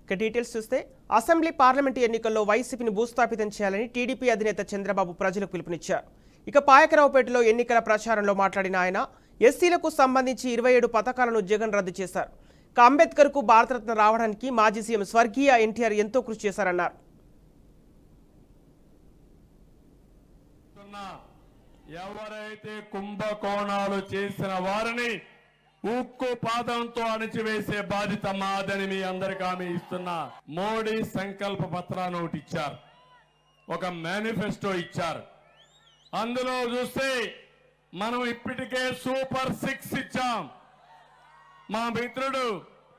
ఇక డీటెయిల్స్ చూస్తే assembly parliament ఎన్నికల్లో వైసీపీని భూస్థాపితం చేయాలని టీడీపీ అధినేత చంద్రబాబు ప్రజలకు పిలుపునిచ్చారు. ఇక పాయకరావుపేటలో ఎన్నికల ప్రచారంలో మాట్లాడిన ఆయన ఎస్సీలకు సంబంధించి 27 పథకాలను జగన్ రద్దు చేశారు. ఇక అంబేద్కర్కు భారతరత్న రావడానికి మాజీ సీఎం స్వర్గీయ ఎన్టీఆర్ ఎంతో కృషి చేశారన్నారు. ఎవరైతే కుంభకోణాలు చేసిన వారిని ఉక్కు పాదంతో అణిచివేసే బాధ్యత మాదని మీ అందరికీ హామీ ఇస్తున్నా. మోడీ సంకల్ప పత్రాన్ని ఒకటి ఇచ్చారు, ఒక మేనిఫెస్టో ఇచ్చారు. అందులో చూస్తే మనం ఇప్పటికే సూపర్ 6 ఇచ్చాం. మా మిత్రుడు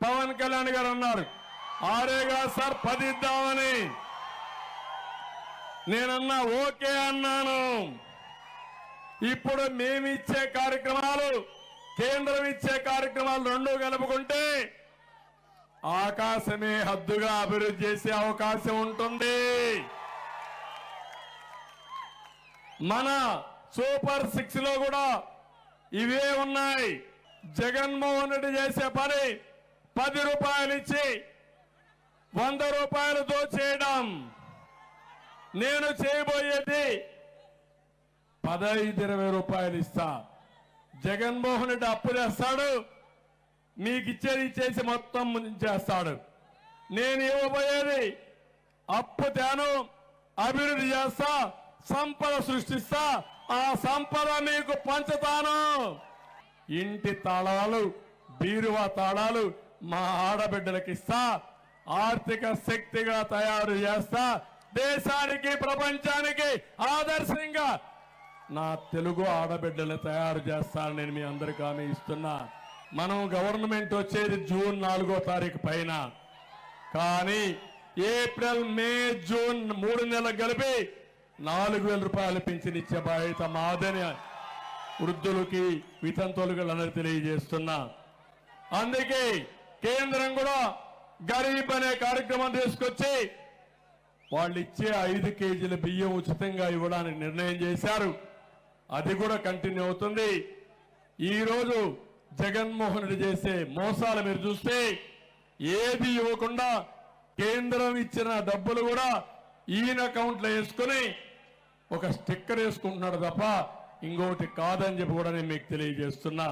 పవన్ కళ్యాణ్ గారు అన్నారు, ఆరేగా సార్ 10 ఇద్దామని. నేనన్నా ఓకే అన్నాను. ఇప్పుడు మేమిచ్చే కార్యక్రమాలు, కేంద్రం ఇచ్చే కార్యక్రమాలు రెండు కలుపుకుంటే ఆకాశమే హద్దుగా అభివృద్ధి చేసే అవకాశం ఉంటుంది. మన సూపర్ 6 లో కూడా ఇవే ఉన్నాయి. జగన్మోహన్ రెడ్డి చేసే పని 10 రూపాయలు ఇచ్చి 100 రూపాయలు దోచేయడం. నేను చేయబోయేది 15-20 రూపాయలు ఇస్తా. జగన్మోహన్ రెడ్డి అప్పు చేస్తాడు, మీకు ఇచ్చేది చేసి మొత్తం చేస్తాడు. నేను ఇవ్వబోయేది అప్పు తేను, అభివృద్ధి చేస్తా, సంపద సృష్టిస్తా, ఆ సంపద మీకు పంచుతాను. ఇంటి తాళాలు, బీరువా తాళాలు మా ఆడబిడ్డలకు ఇస్తా, ఆర్థిక శక్తిగా తయారు చేస్తా, దేశానికి ప్రపంచానికి ఆదర్శంగా నా తెలుగు ఆడబిడ్డలు తయారు చేస్తానని నేను మీ అందరికీ హామీ ఇస్తున్నా. మనం గవర్నమెంట్ వచ్చేది జూన్ 4వ తారీఖు పైన, కానీ ఏప్రిల్, మే, జూన్ 3 నెలలు కలిపి 4,000 రూపాయలు పింఛన్ ఇచ్చే బాధ్యత మాదని వృద్ధులకి, వితంతువులకు అందరూ తెలియజేస్తున్నా. అందుకే కేంద్రం కూడా గరీబ్ అనే కార్యక్రమం తీసుకొచ్చి వాళ్ళు ఇచ్చే 5 కేజీల బియ్యం ఉచితంగా ఇవ్వడానికి నిర్ణయం చేశారు. అది కూడా కంటిన్యూ అవుతుంది. ఈరోజు జగన్మోహన్ రెడ్డి చేసే మోసాలు మీరు చూస్తే ఏది ఇవ్వకుండా కేంద్రం ఇచ్చిన డబ్బులు కూడా ఈయన అకౌంట్లో వేసుకుని ఒక స్టిక్కర్ వేసుకుంటున్నాడు తప్ప ఇంకోటి కాదని చెప్పి కూడా నేను మీకు తెలియజేస్తున్నా.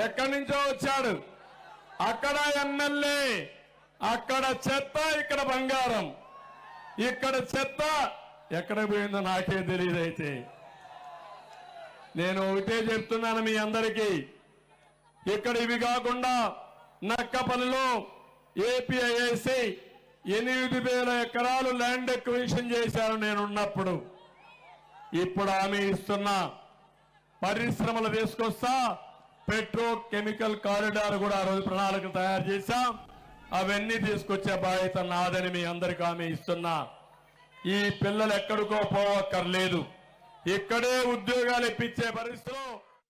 ఎక్కడి నుంచో వచ్చాడు, అక్కడ ఎమ్మెల్యే, అక్కడ చెత్త, ఇక్కడ బంగారం. ఇక్కడ చెత్త ఎక్కడ పోయిందో నాకే తెలియదైతే. నేను ఒకటే చెప్తున్నాను మీ అందరికీ, ఇక్కడ ఇవి కాకుండా నక్కపల్లిలో ఏపీఐఐసి 8,000 ఎకరాలు ల్యాండ్ ఎక్విజిషన్ చేశారు నేనున్నప్పుడు. ఇప్పుడు హామీ ఇస్తున్నా, పరిశ్రమలు తీసుకొస్తా, పెట్రో కెమికల్ కారిడార్ కూడా ఆ రోజు ప్రణాళిక తయారు చేశాం. అవన్నీ తీసుకొచ్చే బాధ్యత నాదని మీ అందరికీ హామీ ఇస్తున్నా. ఈ పిల్లలు ఎక్కడికో పోవక్కర్లేదు, ఇక్కడే ఉద్యోగాలు ఇప్పించే పరిస్థితిలో